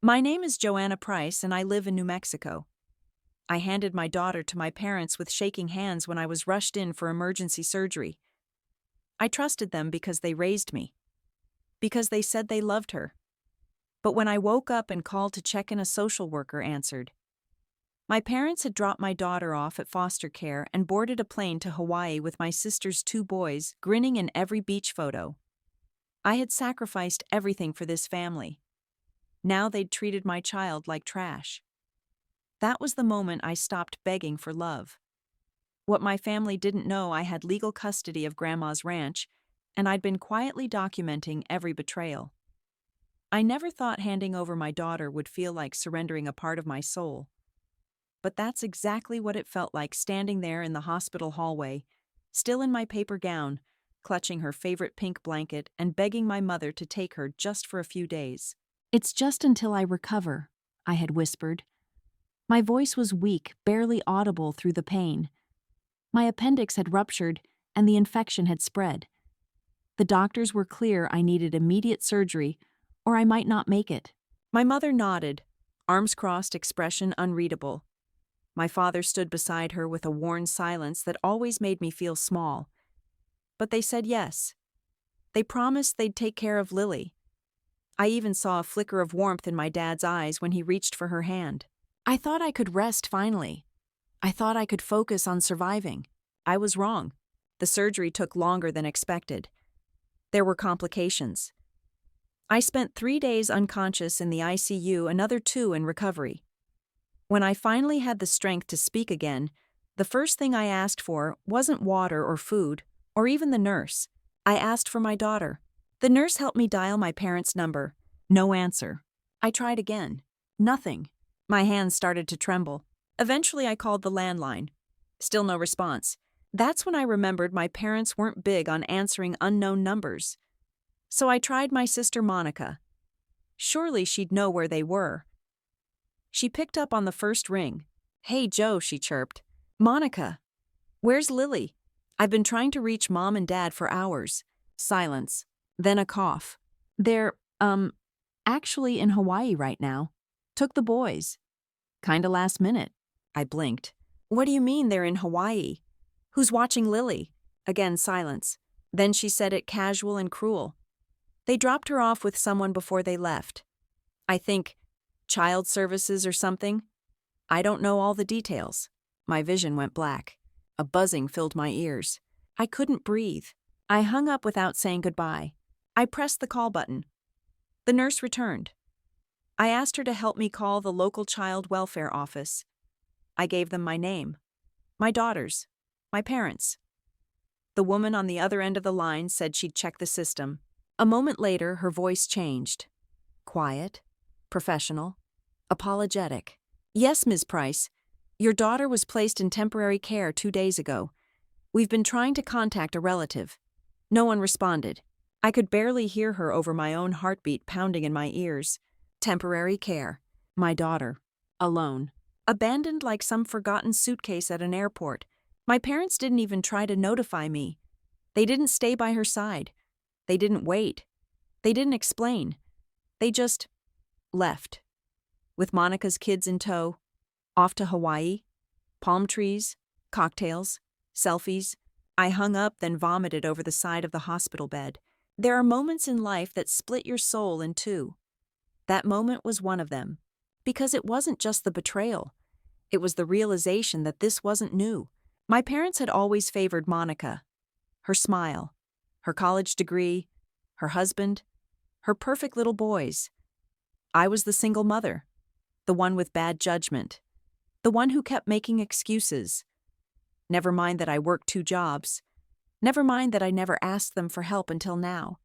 My name is Joanna Price and I live in New Mexico. I handed my daughter to my parents with shaking hands when I was rushed in for emergency surgery. I trusted them because they raised me, because they said they loved her. But when I woke up and called to check in, a social worker answered. My parents had dropped my daughter off at foster care and boarded a plane to Hawaii with my sister's two boys, grinning in every beach photo. I had sacrificed everything for this family. Now they'd treated my child like trash. That was the moment I stopped begging for love. What my family didn't know, I had legal custody of Grandma's ranch, and I'd been quietly documenting every betrayal. I never thought handing over my daughter would feel like surrendering a part of my soul. But that's exactly what it felt like, standing there in the hospital hallway, still in my paper gown, clutching her favorite pink blanket and begging my mother to take her just for a few days. "It's just until I recover," I had whispered. My voice was weak, barely audible through the pain. My appendix had ruptured and the infection had spread. The doctors were clear I needed immediate surgery or I might not make it. My mother nodded, arms crossed, expression unreadable. My father stood beside her with a worn silence that always made me feel small. But they said yes. They promised they'd take care of Lily. I even saw a flicker of warmth in my dad's eyes when he reached for her hand. I thought I could rest finally. I thought I could focus on surviving. I was wrong. The surgery took longer than expected. There were complications. I spent 3 days unconscious in the ICU, another 2 in recovery. When I finally had the strength to speak again, the first thing I asked for wasn't water or food, or even the nurse. I asked for my daughter. The nurse helped me dial my parents' number. No answer. I tried again. Nothing. My hands started to tremble. Eventually I called the landline. Still no response. That's when I remembered my parents weren't big on answering unknown numbers. So I tried my sister Monica. Surely she'd know where they were. She picked up on the first ring. "Hey, Joe," she chirped. "Monica, where's Lily? I've been trying to reach Mom and Dad for hours." Silence. Then a cough. "They're, actually in Hawaii right now. Took the boys." "Kinda last minute." I blinked. "What do you mean they're in Hawaii? Who's watching Lily?" Again silence. Then she said it casual and cruel. "They dropped her off with someone before they left. I think child services or something. I don't know all the details." My vision went black. A buzzing filled my ears. I couldn't breathe. I hung up without saying goodbye. I pressed the call button. The nurse returned. I asked her to help me call the local child welfare office. I gave them my name, my daughter's, my parents'. The woman on the other end of the line said she'd check the system. A moment later, her voice changed. Quiet, professional, apologetic. "Yes, Ms. Price. Your daughter was placed in temporary care 2 days ago. We've been trying to contact a relative. No one responded." I could barely hear her over my own heartbeat pounding in my ears. Temporary care. My daughter. Alone. Abandoned like some forgotten suitcase at an airport. My parents didn't even try to notify me. They didn't stay by her side. They didn't wait. They didn't explain. They just left. With Monica's kids in tow. Off to Hawaii. Palm trees. Cocktails. Selfies. I hung up, then vomited over the side of the hospital bed. There are moments in life that split your soul in two. That moment was one of them. Because it wasn't just the betrayal. It was the realization that this wasn't new. My parents had always favored Monica. Her smile, her college degree, her husband, her perfect little boys. I was the single mother, the one with bad judgment, the one who kept making excuses. Never mind that I worked 2 jobs. Never mind that I never asked them for help until now.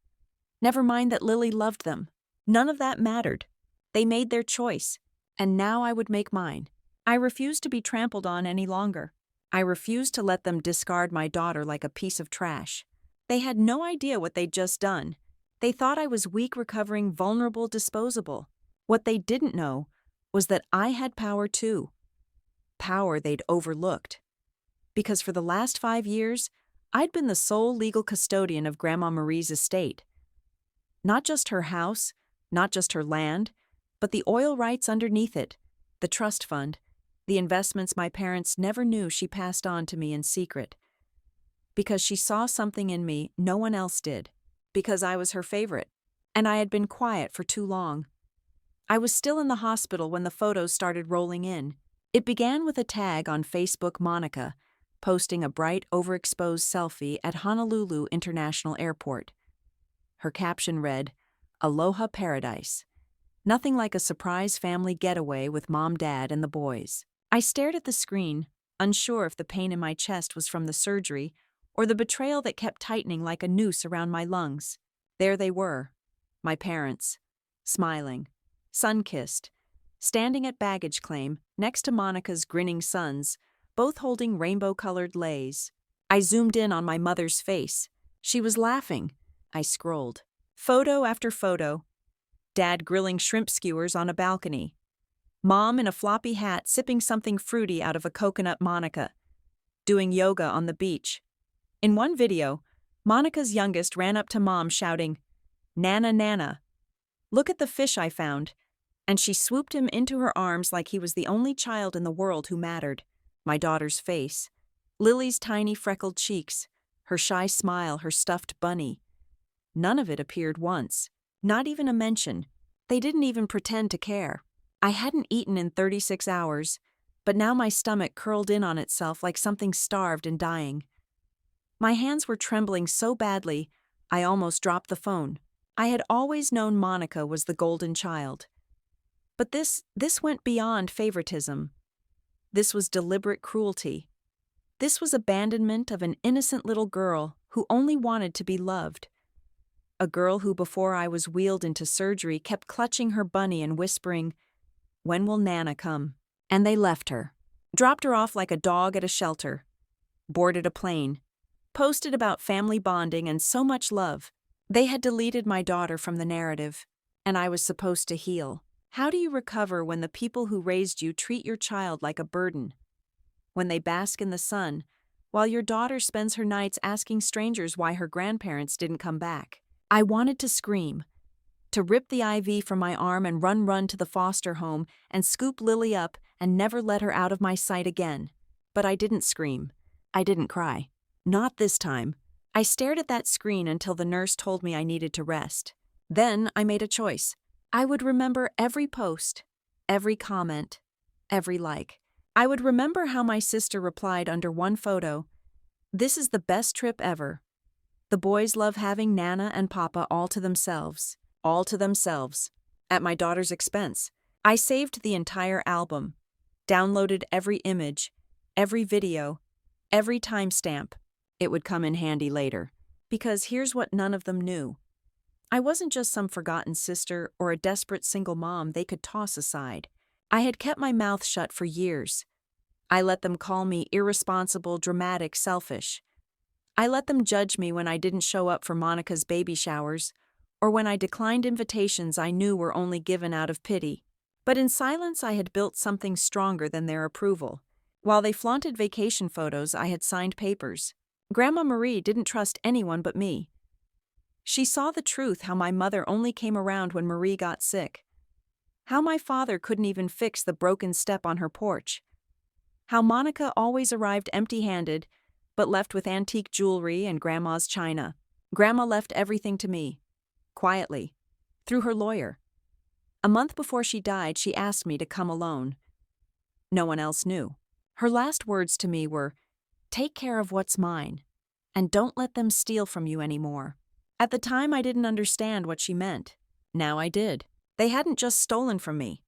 Never mind that Lily loved them. None of that mattered. They made their choice, and now I would make mine. I refused to be trampled on any longer. I refused to let them discard my daughter like a piece of trash. They had no idea what they'd just done. They thought I was weak, recovering, vulnerable, disposable. What they didn't know was that I had power too. Power they'd overlooked. Because for the last 5 years, I'd been the sole legal custodian of Grandma Marie's estate. Not just her house, not just her land, but the oil rights underneath it, the trust fund, the investments my parents never knew, she passed on to me in secret. Because she saw something in me no one else did. Because I was her favorite. And I had been quiet for too long. I was still in the hospital when the photos started rolling in. It began with a tag on Facebook, Monica, posting a bright, overexposed selfie at Honolulu International Airport. Her caption read, "Aloha Paradise." Nothing like a surprise family getaway with mom, dad, and the boys. I stared at the screen, unsure if the pain in my chest was from the surgery or the betrayal that kept tightening like a noose around my lungs. There they were, my parents, smiling, sun-kissed, standing at baggage claim next to Monica's grinning sons, both holding rainbow-colored leis. I zoomed in on my mother's face. She was laughing. I scrolled. Photo after photo. Dad grilling shrimp skewers on a balcony. Mom in a floppy hat sipping something fruity out of a coconut. Monica doing yoga on the beach. In one video, Monica's youngest ran up to Mom shouting, "Nana, Nana, look at the fish I found," and she swooped him into her arms like he was the only child in the world who mattered. My daughter's face, Lily's tiny freckled cheeks, her shy smile, her stuffed bunny. None of it appeared once, not even a mention. They didn't even pretend to care. I hadn't eaten in 36 hours, but now my stomach curled in on itself like something starved and dying. My hands were trembling so badly, I almost dropped the phone. I had always known Monica was the golden child. But this went beyond favoritism. This was deliberate cruelty. This was abandonment of an innocent little girl who only wanted to be loved. A girl who, before I was wheeled into surgery, kept clutching her bunny and whispering, "When will Nana come?" And they left her. Dropped her off like a dog at a shelter. Boarded a plane. Posted about family bonding and so much love. They had deleted my daughter from the narrative, and I was supposed to heal. How do you recover when the people who raised you treat your child like a burden? When they bask in the sun, while your daughter spends her nights asking strangers why her grandparents didn't come back? I wanted to scream, to rip the IV from my arm and run to the foster home and scoop Lily up and never let her out of my sight again. But I didn't scream. I didn't cry. Not this time. I stared at that screen until the nurse told me I needed to rest. Then I made a choice. I would remember every post, every comment, every like. I would remember how my sister replied under one photo, "This is the best trip ever. The boys love having Nana and Papa all to themselves, at my daughter's expense." I saved the entire album, downloaded every image, every video, every timestamp. It would come in handy later. Because here's what none of them knew. I wasn't just some forgotten sister or a desperate single mom they could toss aside. I had kept my mouth shut for years. I let them call me irresponsible, dramatic, selfish. I let them judge me when I didn't show up for Monica's baby showers, or when I declined invitations I knew were only given out of pity. But in silence I had built something stronger than their approval. While they flaunted vacation photos, I had signed papers. Grandma Marie didn't trust anyone but me. She saw the truth, how my mother only came around when Marie got sick. How my father couldn't even fix the broken step on her porch. How Monica always arrived empty-handed, but left with antique jewelry and Grandma's china. Grandma left everything to me. Quietly. Through her lawyer. A month before she died, she asked me to come alone. No one else knew. Her last words to me were, "Take care of what's mine, and don't let them steal from you anymore." At the time, I didn't understand what she meant. Now I did. They hadn't just stolen from me.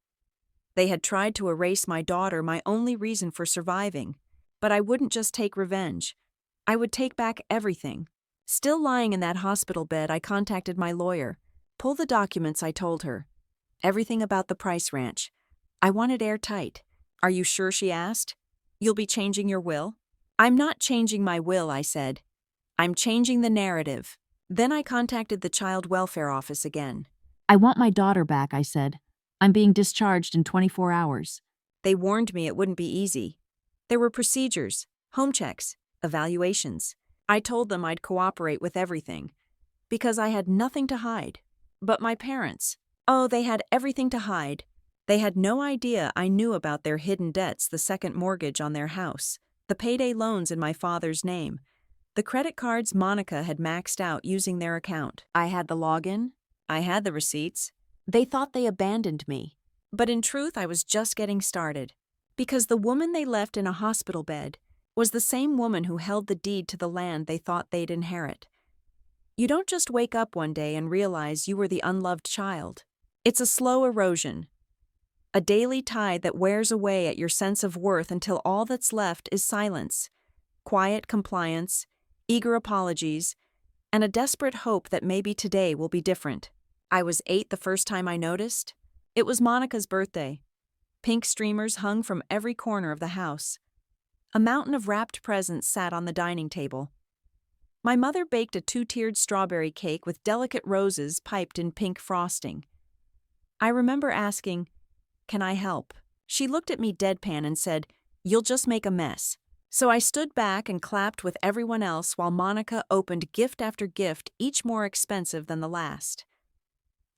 They had tried to erase my daughter, my only reason for surviving. But I wouldn't just take revenge. I would take back everything. Still lying in that hospital bed, I contacted my lawyer. "Pull the documents," I told her. Everything about the Price Ranch. I wanted airtight. "Are you sure?" she asked. "You'll be changing your will?" "I'm not changing my will," I said. "I'm changing the narrative." Then I contacted the Child Welfare Office again. "I want my daughter back," I said. "I'm being discharged in 24 hours. They warned me it wouldn't be easy. There were procedures, home checks, evaluations. I told them I'd cooperate with everything, because I had nothing to hide. But my parents, Oh, they had everything to hide. They had no idea I knew about their hidden debts, the second mortgage on their house, the payday loans in my father's name, the credit cards Monica had maxed out using their account. I had the login. I had the receipts. They thought they abandoned me. But in truth, I was just getting started. Because the woman they left in a hospital bed was the same woman who held the deed to the land they thought they'd inherit. You don't just wake up one day and realize you were the unloved child. It's a slow erosion. A daily tide that wears away at your sense of worth until all that's left is silence, quiet compliance, eager apologies, and a desperate hope that maybe today will be different. I was 8 the first time I noticed. It was Monica's birthday. Pink streamers hung from every corner of the house. A mountain of wrapped presents sat on the dining table. My mother baked a 2-tiered strawberry cake with delicate roses piped in pink frosting. I remember asking, "Can I help?" She looked at me deadpan and said, "You'll just make a mess." So I stood back and clapped with everyone else while Monica opened gift after gift, each more expensive than the last.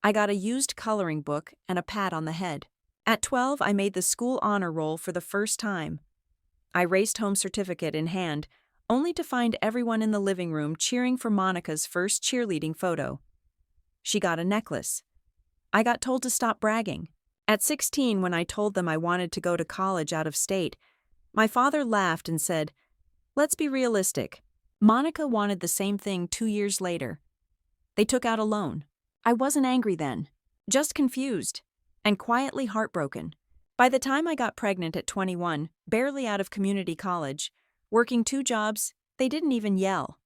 I got a used coloring book and a pat on the head. At 12, I made the school honor roll for the first time. I raced home certificate in hand, only to find everyone in the living room cheering for Monica's first cheerleading photo. She got a necklace. I got told to stop bragging. At 16, when I told them I wanted to go to college out of state, my father laughed and said, "Let's be realistic. Monica wanted the same thing 2 years later." They took out a loan. I wasn't angry then, just confused, and quietly heartbroken. By the time I got pregnant at 21, barely out of community college, working 2 jobs, they didn't even yell.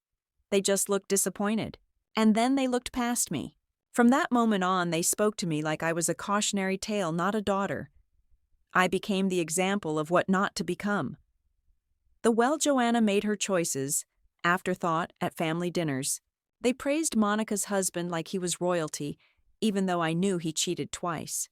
They just looked disappointed. And then they looked past me. From that moment on, they spoke to me like I was a cautionary tale, not a daughter. I became the example of what not to become. The well Joanna made her choices, afterthought at family dinners. They praised Monica's husband like he was royalty, even though I knew he cheated twice.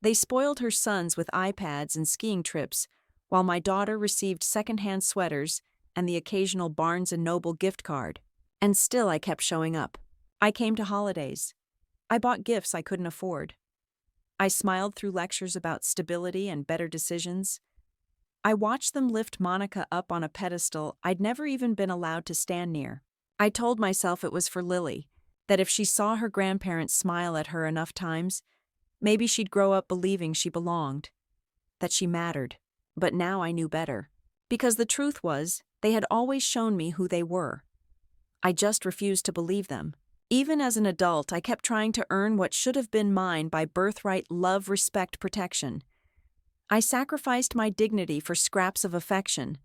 They spoiled her sons with iPads and skiing trips, while my daughter received secondhand sweaters and the occasional Barnes & Noble gift card. And still I kept showing up. I came to holidays. I bought gifts I couldn't afford. I smiled through lectures about stability and better decisions. I watched them lift Monica up on a pedestal I'd never even been allowed to stand near. I told myself it was for Lily, that if she saw her grandparents smile at her enough times, maybe she'd grow up believing she belonged, that she mattered. But now I knew better. Because the truth was, they had always shown me who they were. I just refused to believe them. Even as an adult, I kept trying to earn what should have been mine by birthright love, respect, protection. I sacrificed my dignity for scraps of affection.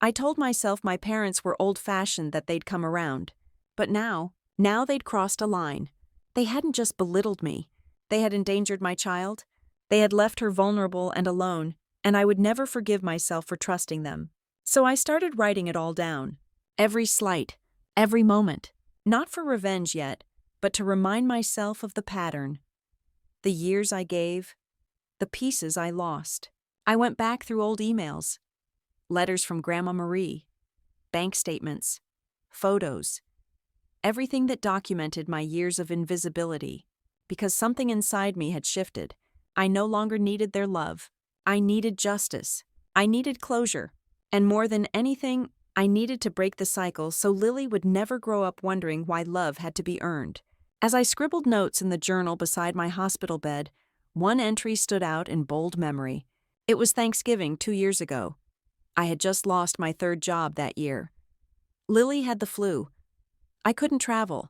I told myself my parents were old-fashioned, that they'd come around. But now they'd crossed a line. They hadn't just belittled me. They had endangered my child. They had left her vulnerable and alone, and I would never forgive myself for trusting them. So I started writing it all down. Every slight, every moment. Not for revenge yet, but to remind myself of the pattern. The years I gave, the pieces I lost. I went back through old emails, letters from Grandma Marie, bank statements, photos, everything that documented my years of invisibility, because something inside me had shifted. I no longer needed their love. I needed justice. I needed closure. And more than anything, I needed to break the cycle so Lily would never grow up wondering why love had to be earned. As I scribbled notes in the journal beside my hospital bed, one entry stood out in bold memory. It was Thanksgiving 2 years ago. I had just lost my 3rd job that year. Lily had the flu. I couldn't travel.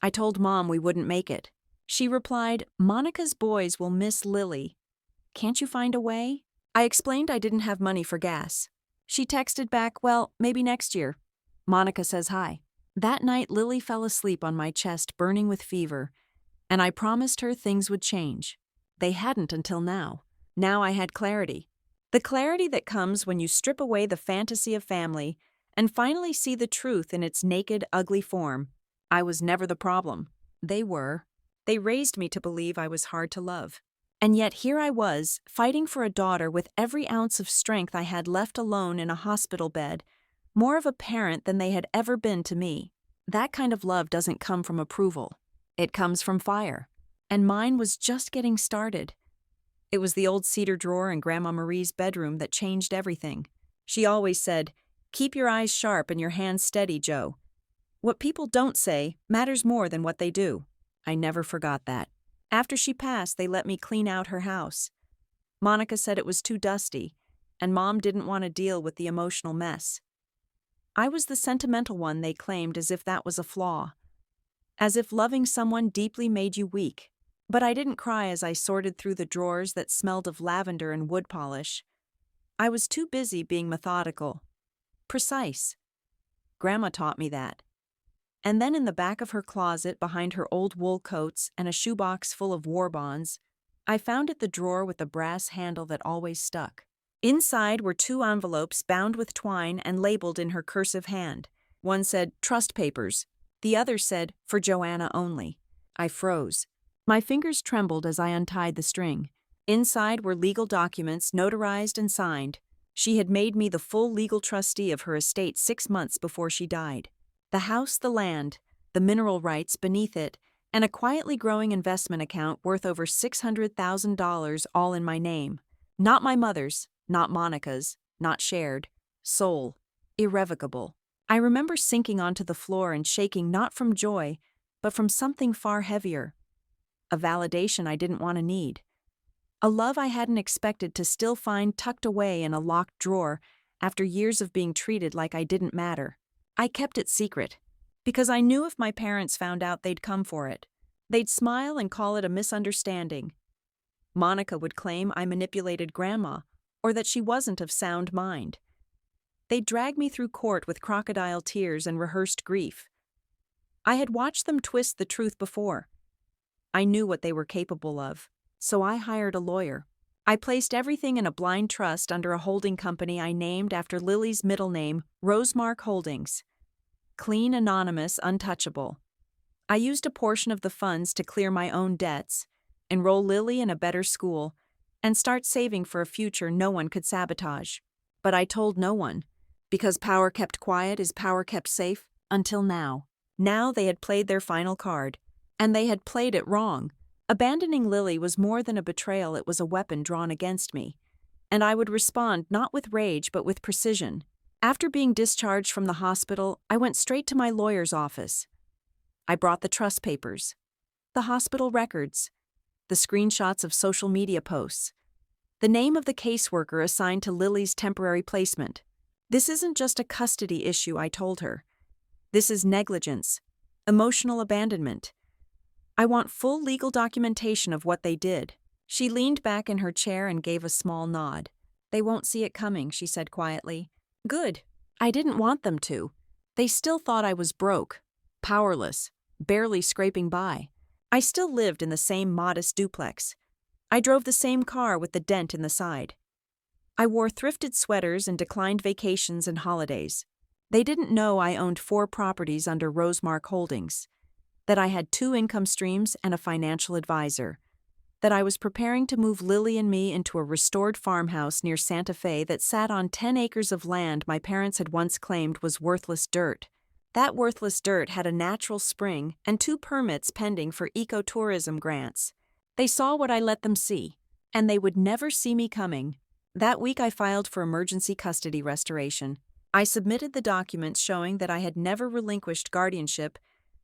I told Mom we wouldn't make it. She replied, "Monica's boys will miss Lily. Can't you find a way?" I explained I didn't have money for gas. She texted back, "Well, maybe next year. Monica says hi." That night, Lily fell asleep on my chest, burning with fever, and I promised her things would change. They hadn't until now. Now I had clarity. The clarity that comes when you strip away the fantasy of family and finally see the truth in its naked, ugly form. I was never the problem. They were. They raised me to believe I was hard to love. And yet here I was, fighting for a daughter with every ounce of strength I had left alone in a hospital bed, more of a parent than they had ever been to me. That kind of love doesn't come from approval. It comes from fire. and mine was just getting started. It was the old cedar drawer in Grandma Marie's bedroom that changed everything. She always said, "Keep your eyes sharp and your hands steady, Joe. What people don't say matters more than what they do." I never forgot that. After she passed, they let me clean out her house. Monica said it was too dusty, and Mom didn't want to deal with the emotional mess. I was the sentimental one they claimed, as if that was a flaw. As if loving someone deeply made you weak. But I didn't cry as I sorted through the drawers that smelled of lavender and wood polish. I was too busy being methodical. Precise. Grandma taught me that. And then in the back of her closet, behind her old wool coats and a shoebox full of war bonds, I found the drawer with the brass handle that always stuck. Inside were 2 envelopes bound with twine and labeled in her cursive hand. One said, "Trust papers." The other said, "For Joanna only." I froze. My fingers trembled as I untied the string. Inside were legal documents, notarized and signed. She had made me the full legal trustee of her estate 6 months before she died. The house, the land, the mineral rights beneath it, and a quietly growing investment account worth over $600,000, all in my name. Not my mother's, not Monica's, not shared. Sole. Irrevocable. I remember sinking onto the floor and shaking, not from joy, but from something far heavier. A validation I didn't want to need. A love I hadn't expected to still find tucked away in a locked drawer after years of being treated like I didn't matter. I kept it secret, because I knew if my parents found out, they'd come for it. They'd smile and call it a misunderstanding. Monica would claim I manipulated Grandma, or that she wasn't of sound mind. They'd drag me through court with crocodile tears and rehearsed grief. I had watched them twist the truth before. I knew what they were capable of, so I hired a lawyer. I placed everything in a blind trust under a holding company I named after Lily's middle name, Rosemark Holdings. Clean, anonymous, untouchable. I used a portion of the funds to clear my own debts, enroll Lily in a better school, and start saving for a future no one could sabotage. But I told no one, because power kept quiet is power kept safe, until now. Now they had played their final card, and they had played it wrong. Abandoning Lily was more than a betrayal, it was a weapon drawn against me. And I would respond not with rage but with precision. After being discharged from the hospital, I went straight to my lawyer's office. I brought the trust papers, the hospital records, the screenshots of social media posts, the name of the caseworker assigned to Lily's temporary placement. "This isn't just a custody issue," I told her. "This is negligence, emotional abandonment. I want full legal documentation of what they did." She leaned back in her chair and gave a small nod. "They won't see it coming," she said quietly. Good. I didn't want them to. They still thought I was broke, powerless, barely scraping by. I still lived in the same modest duplex. I drove the same car with the dent in the side. I wore thrifted sweaters and declined vacations and holidays. They didn't know I owned 4 properties under Rosemark Holdings, that I had 2 income streams and a financial advisor, that I was preparing to move Lily and me into a restored farmhouse near Santa Fe that sat on 10 acres of land my parents had once claimed was worthless dirt. That worthless dirt had a natural spring and 2 permits pending for ecotourism grants. They saw what I let them see, and they would never see me coming. That week I filed for emergency custody restoration. I submitted the documents showing that I had never relinquished guardianship,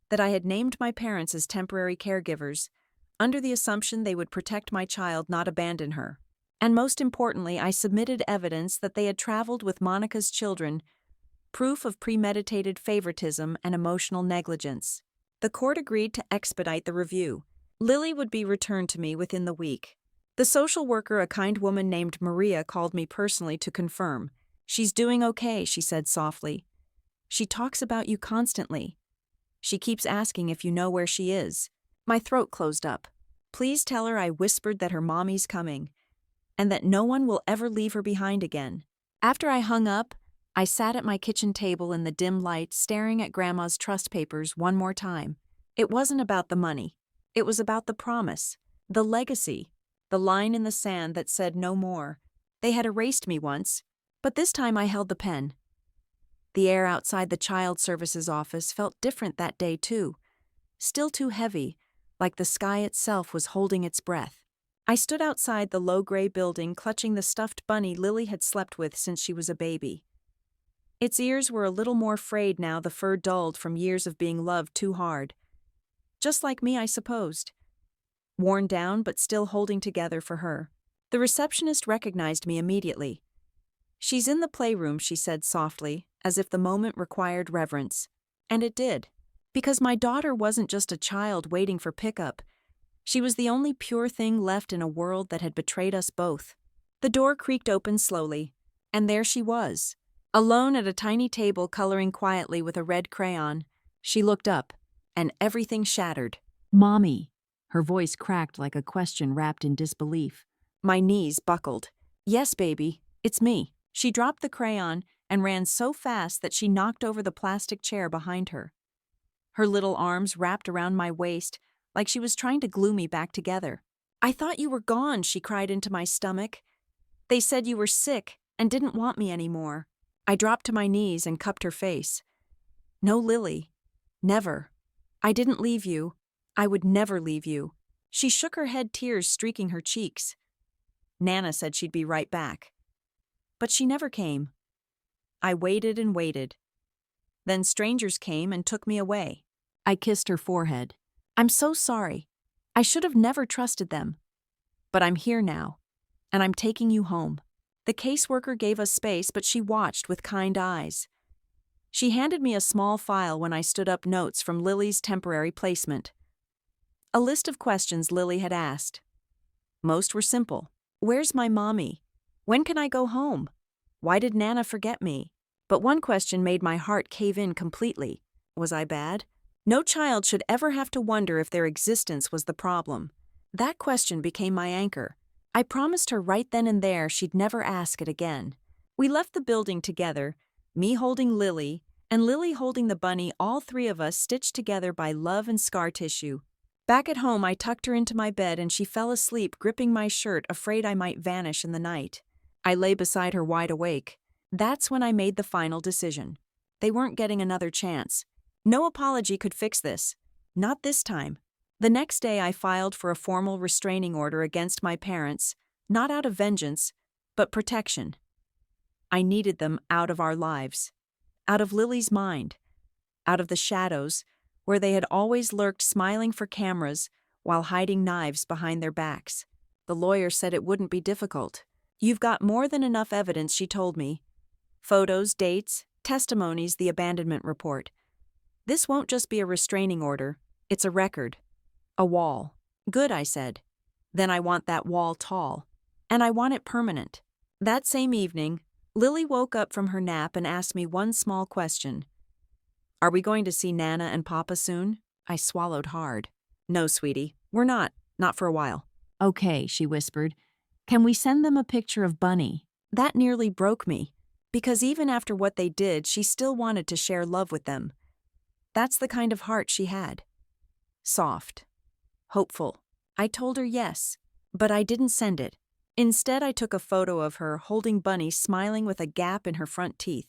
that I had named my parents as temporary caregivers, under the assumption they would protect my child, not abandon her. And most importantly, I submitted evidence that they had traveled with Monica's children, proof of premeditated favoritism and emotional negligence. The court agreed to expedite the review. Lily would be returned to me within the week. The social worker, a kind woman named Maria, called me personally to confirm. "She's doing okay," she said softly. "She talks about you constantly. She keeps asking if you know where she is." My throat closed up. "Please tell her I whispered that her mommy's coming, and that no one will ever leave her behind again." After I hung up, I sat at my kitchen table in the dim light, staring at Grandma's trust papers one more time. It wasn't about the money. It was about the promise, the legacy, the line in the sand that said no more. They had erased me once, but this time I held the pen. The air outside the Child Services office felt different that day too. Still too heavy, like the sky itself was holding its breath. I stood outside the low gray building, clutching the stuffed bunny Lily had slept with since she was a baby. Its ears were a little more frayed now, the fur dulled from years of being loved too hard. Just like me, I supposed. Worn down but still holding together for her. The receptionist recognized me immediately. "She's in the playroom," she said softly, as if the moment required reverence. And it did. Because my daughter wasn't just a child waiting for pickup. She was the only pure thing left in a world that had betrayed us both. The door creaked open slowly, and there she was. Alone at a tiny table, coloring quietly with a red crayon. She looked up, and everything shattered. Mommy. Her voice cracked like a question wrapped in disbelief. My knees buckled. "Yes, baby, it's me." She dropped the crayon and ran so fast that she knocked over the plastic chair behind her. Her little arms wrapped around my waist like she was trying to glue me back together. "I thought you were gone," she cried into my stomach. "They said you were sick and didn't want me anymore." I dropped to my knees and cupped her face. "No, Lily. Never. I didn't leave you. I would never leave you." She shook her head, tears streaking her cheeks. "Nana said she'd be right back." But she never came. I waited and waited. Then strangers came and took me away. I kissed her forehead. "I'm so sorry. I should have never trusted them. But I'm here now, and I'm taking you home." The caseworker gave us space, but she watched with kind eyes. She handed me a small file when I stood up, notes from Lily's temporary placement. A list of questions Lily had asked. Most were simple. "Where's my mommy? When can I go home? Why did Nana forget me?" But one question made my heart cave in completely. Was I bad? No child should ever have to wonder if their existence was the problem. That question became my anchor. I promised her right then and there she'd never ask it again. We left the building together, me holding Lily, and Lily holding the bunny, all three of us stitched together by love and scar tissue. Back at home, I tucked her into my bed and she fell asleep, gripping my shirt, afraid I might vanish in the night. I lay beside her, wide awake. That's when I made the final decision. They weren't getting another chance. No apology could fix this. Not this time. The next day I filed for a formal restraining order against my parents, not out of vengeance, but protection. I needed them out of our lives, out of Lily's mind, out of the shadows, where they had always lurked, smiling for cameras while hiding knives behind their backs. The lawyer said it wouldn't be difficult. "You've got more than enough evidence," she told me. "Photos, dates, testimonies, the abandonment report. This won't just be a restraining order, it's a record. A wall." "Good," I said. "Then I want that wall tall. And I want it permanent." That same evening, Lily woke up from her nap and asked me one small question. "Are we going to see Nana and Papa soon?" I swallowed hard. "No, sweetie, we're not for a while." "Okay," she whispered. "Can we send them a picture of Bunny?" That nearly broke me, because even after what they did, she still wanted to share love with them. That's the kind of heart she had. Soft. Hopeful. I told her yes, but I didn't send it. Instead, I took a photo of her holding Bunny, smiling with a gap in her front teeth,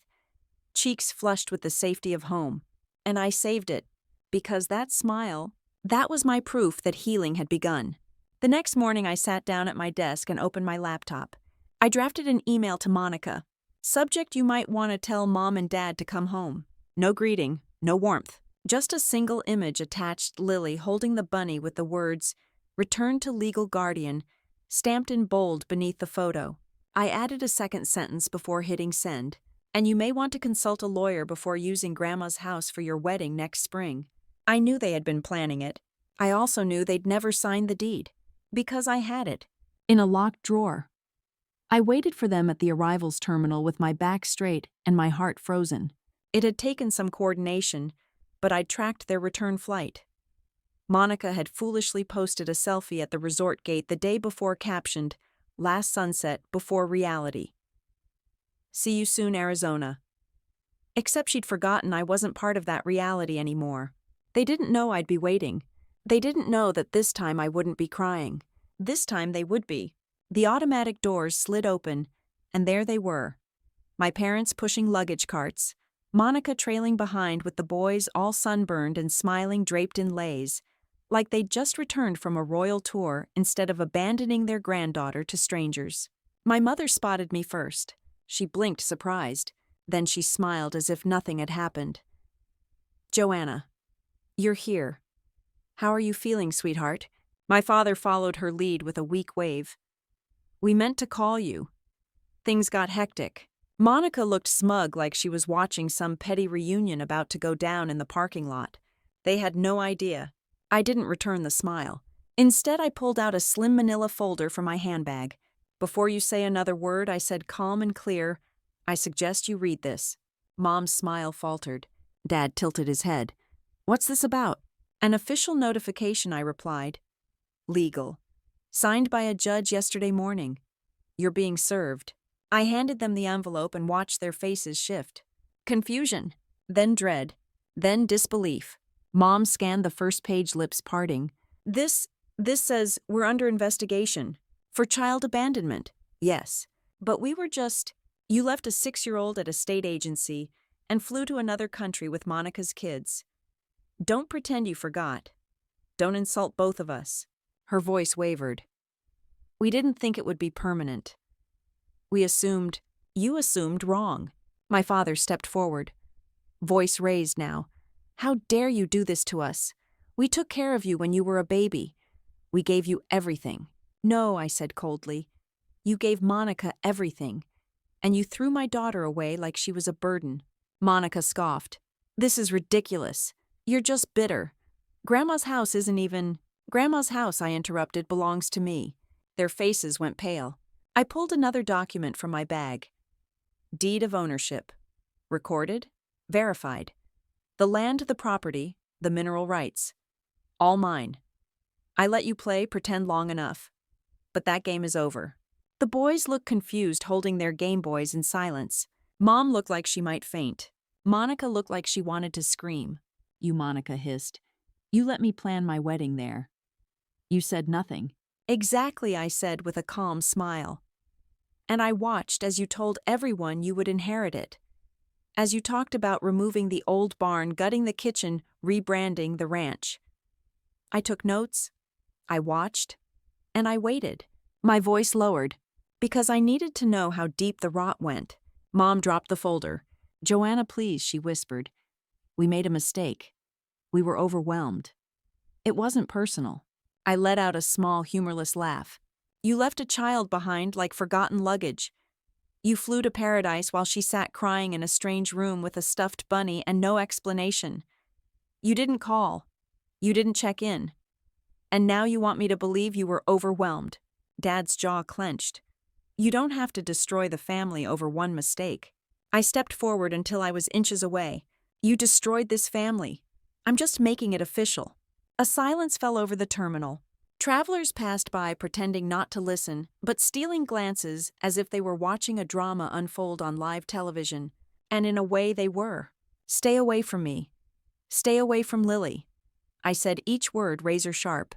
cheeks flushed with the safety of home. And I saved it, because that smile, that was my proof that healing had begun. The next morning, I sat down at my desk and opened my laptop. I drafted an email to Monica. Subject: "You might want to tell Mom and Dad to come home." No greeting, no warmth. Just a single image attached: Lily holding the bunny with the words, "Return to legal guardian," stamped in bold beneath the photo. I added a second sentence before hitting send. "And you may want to consult a lawyer before using Grandma's house for your wedding next spring." I knew they had been planning it. I also knew they'd never signed the deed. Because I had it. In a locked drawer. I waited for them at the arrivals terminal with my back straight and my heart frozen. It had taken some coordination, but I'd tracked their return flight. Monica had foolishly posted a selfie at the resort gate the day before, captioned, "Last sunset before reality. See you soon, Arizona." Except she'd forgotten I wasn't part of that reality anymore. They didn't know I'd be waiting. They didn't know that this time I wouldn't be crying. This time they would be. The automatic doors slid open, and there they were. My parents pushing luggage carts, Monica trailing behind with the boys all sunburned and smiling, draped in leis, like they'd just returned from a royal tour instead of abandoning their granddaughter to strangers. My mother spotted me first. She blinked surprised. Then she smiled as if nothing had happened. "Joanna, you're here. How are you feeling, sweetheart?" My father followed her lead with a weak wave. "We meant to call you. Things got hectic." Monica looked smug, like she was watching some petty reunion about to go down in the parking lot. They had no idea. I didn't return the smile. Instead, I pulled out a slim manila folder from my handbag. "Before you say another word," I said calm and clear, "I suggest you read this." Mom's smile faltered. Dad tilted his head. "What's this about?" "An official notification," I replied. "Legal. Signed by a judge yesterday morning. You're being served." I handed them the envelope and watched their faces shift. Confusion, then dread, then disbelief. Mom scanned the first page, lips parting. This says we're under investigation. For child abandonment." "Yes. But we were just—" "You left a 6-year-old at a state agency and flew to another country with Monica's kids. Don't pretend you forgot. Don't insult both of us." Her voice wavered. "We didn't think it would be permanent. You assumed wrong." My father stepped forward. Voice raised now. "How dare you do this to us? We took care of you when you were a baby. We gave you everything." "No," I said coldly. "You gave Monica everything. And you threw my daughter away like she was a burden." Monica scoffed. "This is ridiculous. You're just bitter. Grandma's house isn't even—" "Grandma's house," I interrupted, "belongs to me." Their faces went pale. I pulled another document from my bag. Deed of ownership. Recorded. Verified. The land, the property, the mineral rights. All mine. I let you play pretend long enough. But that game is over. The boys looked confused, holding their Game Boys in silence. Mom looked like she might faint. Monica looked like she wanted to scream. "You," Monica hissed. "You let me plan my wedding there. You said nothing." "Exactly," I said with a calm smile. "And I watched as you told everyone you would inherit it. As you talked about removing the old barn, gutting the kitchen, rebranding the ranch. I took notes, I watched, and I waited." My voice lowered, because I needed to know how deep the rot went. Mom dropped the folder. "Joanna, please," she whispered. "We made a mistake. We were overwhelmed. It wasn't personal." I let out a small, humorless laugh. "You left a child behind like forgotten luggage. You flew to paradise while she sat crying in a strange room with a stuffed bunny and no explanation. You didn't call. You didn't check in. And now you want me to believe you were overwhelmed." Dad's jaw clenched. "You don't have to destroy the family over one mistake." I stepped forward until I was inches away. "You destroyed this family. I'm just making it official." A silence fell over the terminal. Travelers passed by, pretending not to listen, but stealing glances as if they were watching a drama unfold on live television. And in a way they were. "Stay away from me. Stay away from Lily." I said each word razor sharp.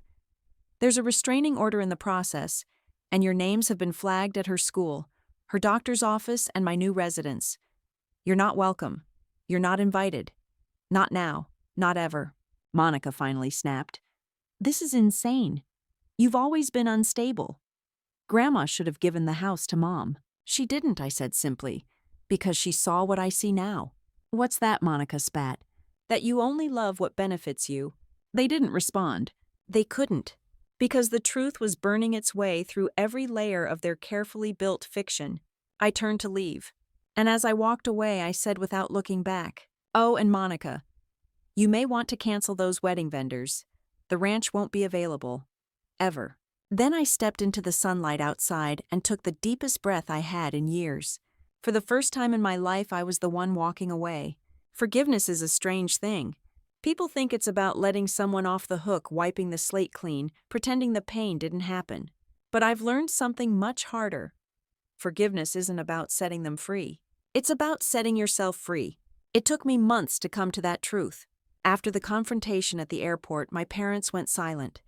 "There's a restraining order in the process, and your names have been flagged at her school, her doctor's office, and my new residence. You're not welcome. You're not invited. Not now. Not ever." Monica finally snapped. "This is insane. You've always been unstable. Grandma should have given the house to Mom." "She didn't," I said simply, "because she saw what I see now." "What's that?" Monica spat. "That you only love what benefits you." They didn't respond. They couldn't, because the truth was burning its way through every layer of their carefully built fiction. I turned to leave. And as I walked away, I said without looking back, "Oh, and Monica, you may want to cancel those wedding vendors. The ranch won't be available. Ever." Then I stepped into the sunlight outside and took the deepest breath I had in years. For the first time in my life, I was the one walking away. Forgiveness is a strange thing. People think it's about letting someone off the hook, wiping the slate clean, pretending the pain didn't happen. But I've learned something much harder. Forgiveness isn't about setting them free. It's about setting yourself free. It took me months to come to that truth. After the confrontation at the airport, my parents went silent.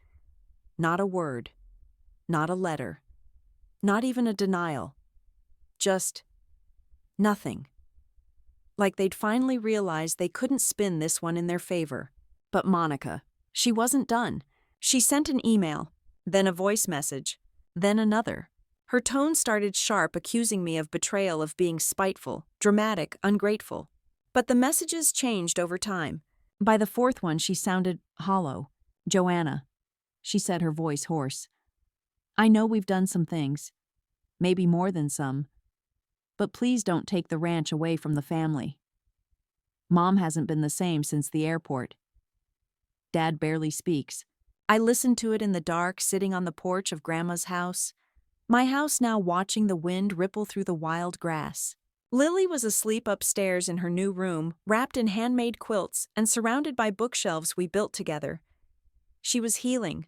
Not a word. Not a letter. Not even a denial. Just nothing. Like they'd finally realized they couldn't spin this one in their favor. But Monica, she wasn't done. She sent an email, then a voice message, then another. Her tone started sharp, accusing me of betrayal, of being spiteful, dramatic, ungrateful. But the messages changed over time. By the fourth one, she sounded hollow. "Joanna," she said, her voice hoarse. "I know we've done some things. Maybe more than some. But please don't take the ranch away from the family. Mom hasn't been the same since the airport. Dad barely speaks." I listened to it in the dark, sitting on the porch of Grandma's house. My house now, watching the wind ripple through the wild grass. Lily was asleep upstairs in her new room, wrapped in handmade quilts and surrounded by bookshelves we built together. She was healing,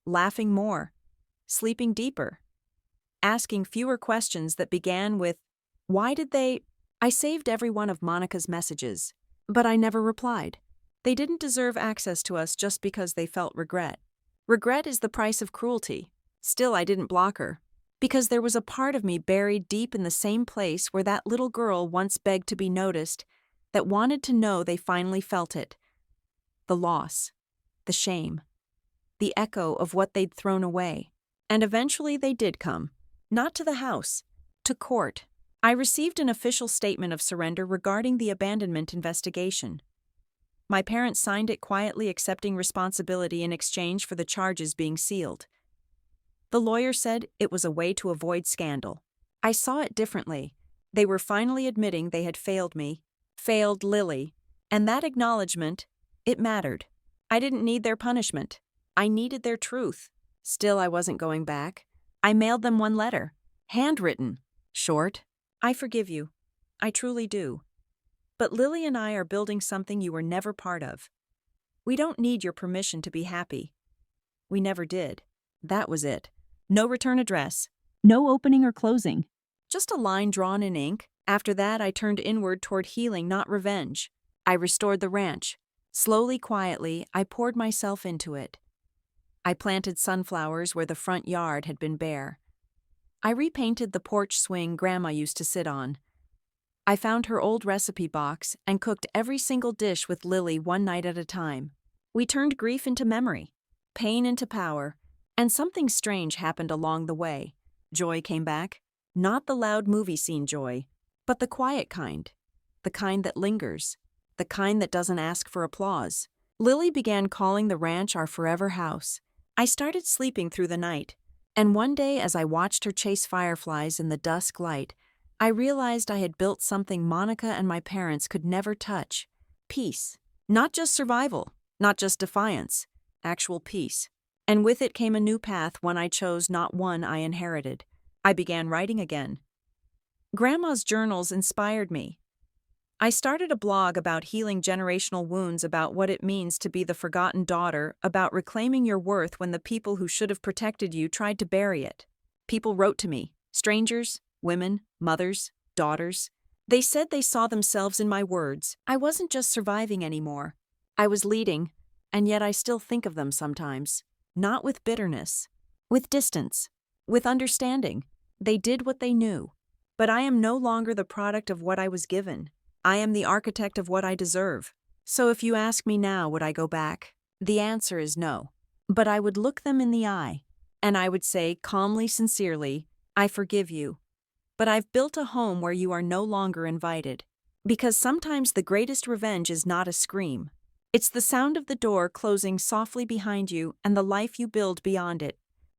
laughing more, sleeping deeper, asking fewer questions that began with, "Why did they?" I saved every one of Monica's messages, but I never replied. They didn't deserve access to us just because they felt regret. Regret is the price of cruelty. Still, I didn't block her, because there was a part of me buried deep in the same place where that little girl once begged to be noticed, that wanted to know they finally felt it. The loss, the shame, the echo of what they'd thrown away. And eventually they did come. Not to the house, to court. I received an official statement of surrender regarding the abandonment investigation. My parents signed it quietly, accepting responsibility in exchange for the charges being sealed. The lawyer said it was a way to avoid scandal. I saw it differently. They were finally admitting they had failed me, failed Lily, and that acknowledgement, it mattered. I didn't need their punishment. I needed their truth. Still, I wasn't going back. I mailed them one letter, handwritten, short. "I forgive you. I truly do. But Lily and I are building something you were never part of. We don't need your permission to be happy. We never did. That was it. No return address. No opening or closing. Just a line drawn in ink. After that, I turned inward toward healing, not revenge. I restored the ranch. Slowly, quietly, I poured myself into it. I planted sunflowers where the front yard had been bare. I repainted the porch swing Grandma used to sit on. I found her old recipe box and cooked every single dish with Lily one night at a time. We turned grief into memory, pain into power, and something strange happened along the way. Joy came back. Not the loud movie scene joy, but the quiet kind. The kind that lingers. The kind that doesn't ask for applause. Lily began calling the ranch our forever house. I started sleeping through the night, and one day as I watched her chase fireflies in the dusk light, I realized I had built something Monica and my parents could never touch. Peace. Not just survival, not just defiance, actual peace. And with it came a new path, one I chose, not one I inherited. I began writing again. Grandma's journals inspired me. I started a blog about healing generational wounds, about what it means to be the forgotten daughter, about reclaiming your worth when the people who should have protected you tried to bury it. People wrote to me, strangers, women, mothers, daughters. They said they saw themselves in my words. I wasn't just surviving anymore. I was leading, and yet I still think of them sometimes. Not with bitterness, with distance, with understanding. They did what they knew. But I am no longer the product of what I was given. I am the architect of what I deserve. So if you ask me now, would I go back? The answer is no. But I would look them in the eye, and I would say calmly, sincerely, I forgive you. But I've built a home where you are no longer invited. Because sometimes the greatest revenge is not a scream. It's the sound of the door closing softly behind you and the life you build beyond it.